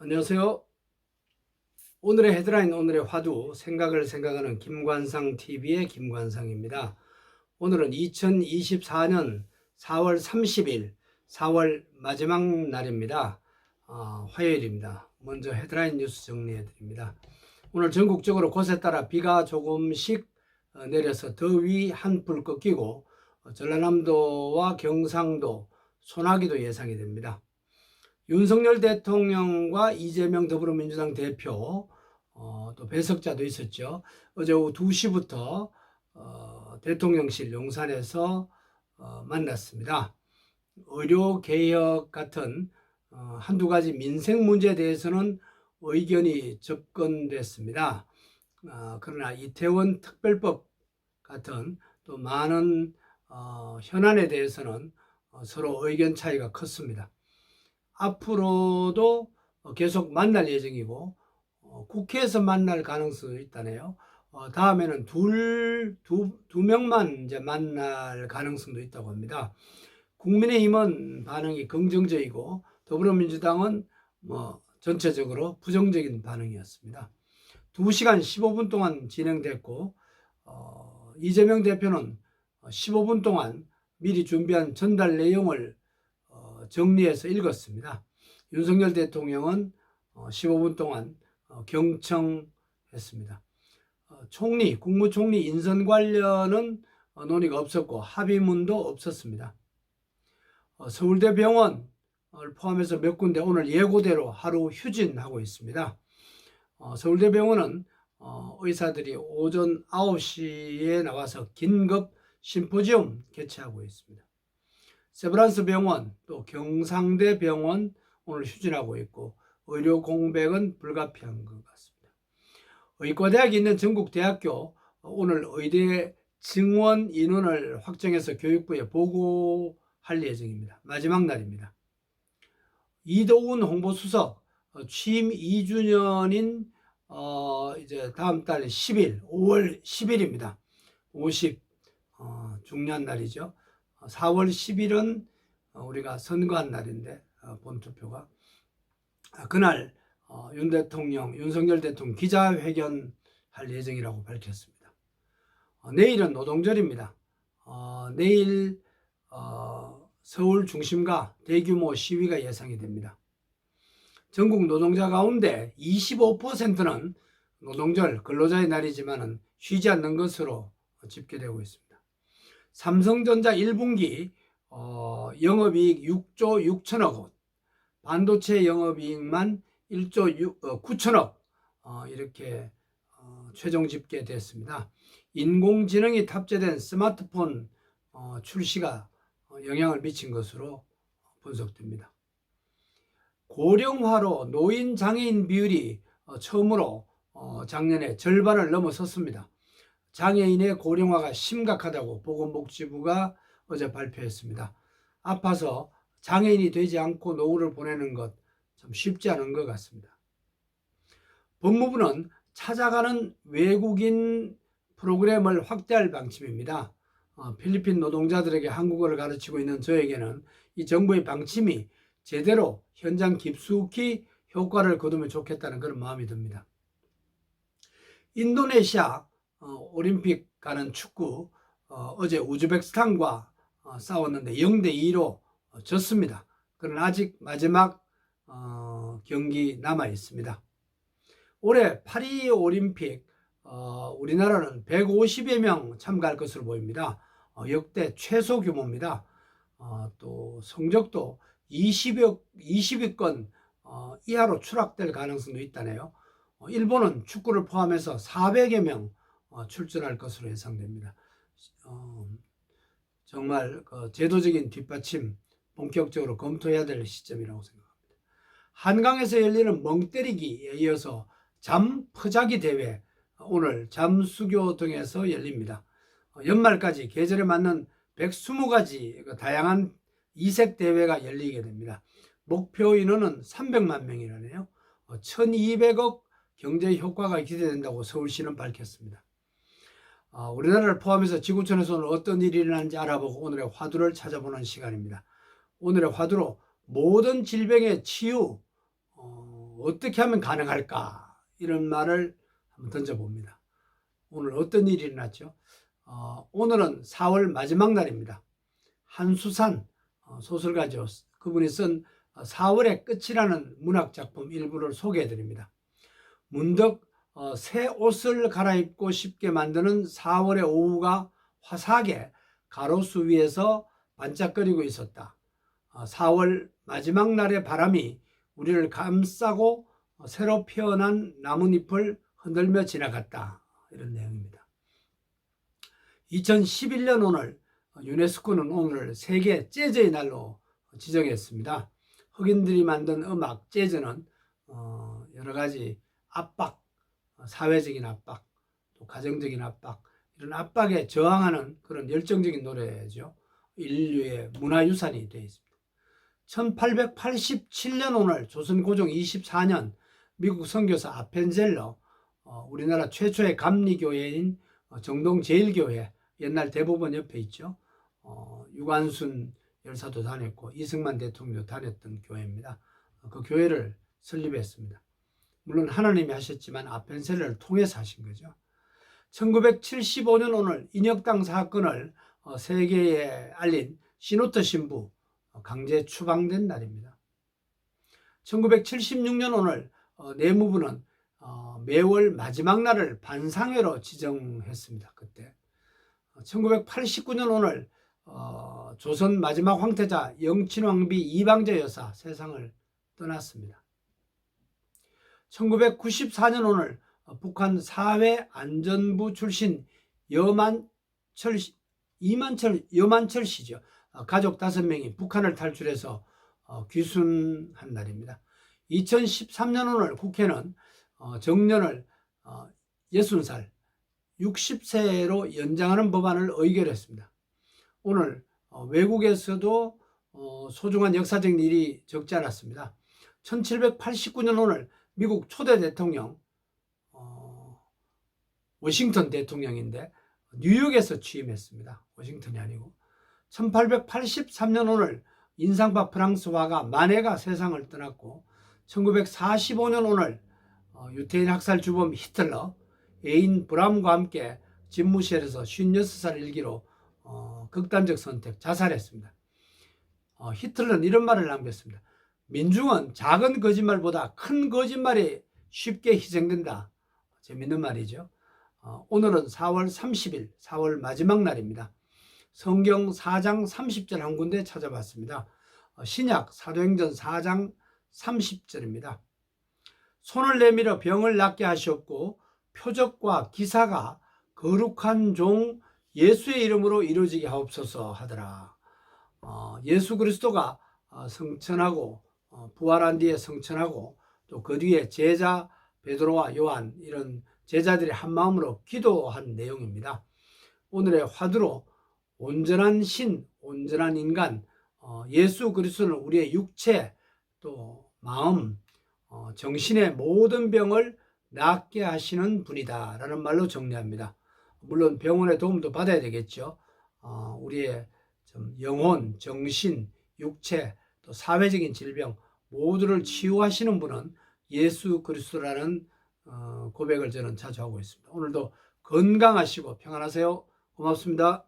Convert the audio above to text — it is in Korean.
안녕하세요. 오늘의 헤드라인, 오늘의 화두, 생각을 생각하는 김관상TV의 김관상입니다. 오늘은 2024년 4월 30일, 4월 마지막 날입니다. 화요일입니다. 먼저 헤드라인 뉴스 정리해 드립니다. 오늘 전국적으로 곳에 따라 비가 조금씩 내려서 더위 한풀 꺾이고 전라남도와 경상도, 소나기도 예상이 됩니다. 윤석열 대통령과 이재명 더불어민주당 대표, 또 배석자도 있었죠. 어제 오후 2시부터 대통령실 용산에서 만났습니다. 의료개혁 같은 한두 가지 민생 문제에 대해서는 의견이 접근됐습니다. 그러나 이태원 특별법 같은 또 많은 현안에 대해서는 서로 의견 차이가 컸습니다. 앞으로도 계속 만날 예정이고 국회에서 만날 가능성이 있다네요. 다음에는 두 명만 이제 만날 가능성도 있다고 합니다. 국민의힘은 반응이 긍정적이고 더불어민주당은 전체적으로 부정적인 반응이었습니다. 2시간 15분 동안 진행됐고 이재명 대표는 15분 동안 미리 준비한 전달 내용을 정리해서 읽었습니다. 윤석열 대통령은 15분 동안 경청했습니다. 국무총리 인선 관련은 논의가 없었고 합의문도 없었습니다. 서울대병원을 포함해서 몇 군데 오늘 예고대로 하루 휴진하고 있습니다. 서울대병원은 의사들이 오전 9시에 나와서 긴급 심포지엄 개최하고 있습니다. 세브란스 병원, 또 경상대 병원 오늘 휴진하고 있고 의료 공백은 불가피한 것 같습니다. 의과대학이 있는 전국 대학교 오늘 의대 증원 인원을 확정해서 교육부에 보고할 예정입니다. 마지막 날입니다. 이도훈 홍보수석 취임 2주년인 이제 다음 달 10일, 5월 10일입니다. 50 중요한 날이죠. 4월 10일은 우리가 선거한 날인데 본투표가 그날 윤석열 대통령 기자회견할 예정이라고 밝혔습니다. 내일은 노동절입니다. 내일 서울 중심가 대규모 시위가 예상이 됩니다. 전국 노동자 가운데 25%는 노동절 근로자의 날이지만 쉬지 않는 것으로 집계되고 있습니다. 삼성전자 1분기 영업이익 6조 6천억 원, 반도체 영업이익만 1조 9천억 이렇게 최종 집계됐습니다. 인공지능이 탑재된 스마트폰 출시가 영향을 미친 것으로 분석됩니다. 고령화로 노인 장애인 비율이 처음으로 작년에 절반을 넘어섰습니다. 장애인의 고령화가 심각하다고 보건복지부가 어제 발표했습니다. 아파서 장애인이 되지 않고 노후를 보내는 것 참 쉽지 않은 것 같습니다. 법무부는 찾아가는 외국인 프로그램을 확대할 방침입니다. 필리핀 노동자들에게 한국어를 가르치고 있는 저에게는 이 정부의 방침이 제대로 현장 깊숙이 효과를 거두면 좋겠다는 그런 마음이 듭니다. 인도네시아 올림픽 가는 축구 어제 우즈베키스탄과 싸웠는데 0대2로 졌습니다. 그러나 아직 마지막 경기 남아 있습니다. 올해 파리 올림픽 우리나라는 150여 명 참가할 것으로 보입니다. 역대 최소 규모입니다. 또 성적도 20위권 이하로 추락될 가능성도 있다네요. 일본은 축구를 포함해서 400여 명 출전할 것으로 예상됩니다. 정말 제도적인 뒷받침 본격적으로 검토해야 될 시점이라고 생각합니다. 한강에서 열리는 멍때리기에 이어서 잠퍼자기 대회 오늘 잠수교 등에서 열립니다. 연말까지 계절에 맞는 120가지 다양한 이색 대회가 열리게 됩니다. 목표 인원은 300만 명이라네요. 1200억 경제 효과가 기대된다고 서울시는 밝혔습니다. 우리나라를 포함해서 지구촌에서 오늘 어떤 일이 일어나는지 알아보고 오늘의 화두를 찾아보는 시간입니다. 오늘의 화두로 모든 질병의 치유 어떻게 하면 가능할까? 이런 말을 한번 던져봅니다. 오늘 어떤 일이 일어났죠? 오늘은 4월 마지막 날입니다. 한수산 소설가죠. 그분이 쓴 4월의 끝이라는 문학작품 일부를 소개해드립니다. 문득 새 옷을 갈아입고 싶게 만드는 4월의 오후가 화사하게 가로수 위에서 반짝거리고 있었다. 4월 마지막 날의 바람이 우리를 감싸고 새로 피어난 나뭇잎을 흔들며 지나갔다. 이런 내용입니다. 2011년 오늘 유네스코는 오늘을 세계 재즈의 날로 지정했습니다. 흑인들이 만든 음악 재즈는 여러 가지 압박, 사회적인 압박, 또 가정적인 압박, 이런 압박에 저항하는 그런 열정적인 노래죠. 인류의 문화유산이 되어 있습니다. 1887년 오늘 조선 고종 24년 미국 선교사 아펜젤러, 우리나라 최초의 감리교회인 정동제일교회, 옛날 대법원 옆에 있죠. 유관순 열사도 다녔고 이승만 대통령도 다녔던 교회입니다. 그 교회를 설립했습니다. 물론 하나님이 하셨지만 아펜셀러를 통해서 하신 거죠. 1975년 오늘 인혁당 사건을 세계에 알린 시노트 신부 강제 추방된 날입니다. 1976년 오늘 내무부는 매월 마지막 날을 반상회로 지정했습니다. 그때 1989년 오늘 조선 마지막 황태자 영친왕비 이방제 여사 세상을 떠났습니다. 1994년 오늘 북한 사회안전부 출신 여만철 씨죠. 가족 5명이 북한을 탈출해서 귀순한 날입니다. 2013년 오늘 국회는 정년을 60살, 60세로 연장하는 법안을 의결했습니다. 오늘 외국에서도 소중한 역사적 일이 적지 않았습니다. 1789년 오늘 미국 초대 대통령 워싱턴 대통령인데 뉴욕에서 취임했습니다. 워싱턴이 아니고. 1883년 오늘 인상파 프랑스 화가 마네가 세상을 떠났고, 1945년 오늘 유태인 학살 주범 히틀러 애인 브람과 함께 집무실에서 56살 일기로 극단적 선택, 자살했습니다. 히틀러는 이런 말을 남겼습니다. 민중은 작은 거짓말보다 큰 거짓말이 쉽게 희생된다. 재밌는 말이죠. 오늘은 4월 30일, 4월 마지막 날입니다. 성경 4장 30절 한 군데 찾아봤습니다. 신약 사도행전 4장 30절입니다. 손을 내밀어 병을 낫게 하시옵고 표적과 기사가 거룩한 종 예수의 이름으로 이루어지게 하옵소서 하더라. 예수 그리스도가 성천하고 부활한 뒤에 성천하고 또 그 뒤에 제자 베드로와 요한 이런 제자들이 한 마음으로 기도한 내용입니다. 오늘의 화두로 온전한 신, 온전한 인간, 예수 그리스도는 우리의 육체 또 마음, 정신의 모든 병을 낫게 하시는 분이다 라는 말로 정리합니다. 물론 병원의 도움도 받아야 되겠죠. 우리의 영혼, 정신, 육체 또 사회적인 질병 모두를 치유하시는 분은 예수 그리스도라는 고백을 저는 자주 하고 있습니다. 오늘도 건강하시고 평안하세요. 고맙습니다.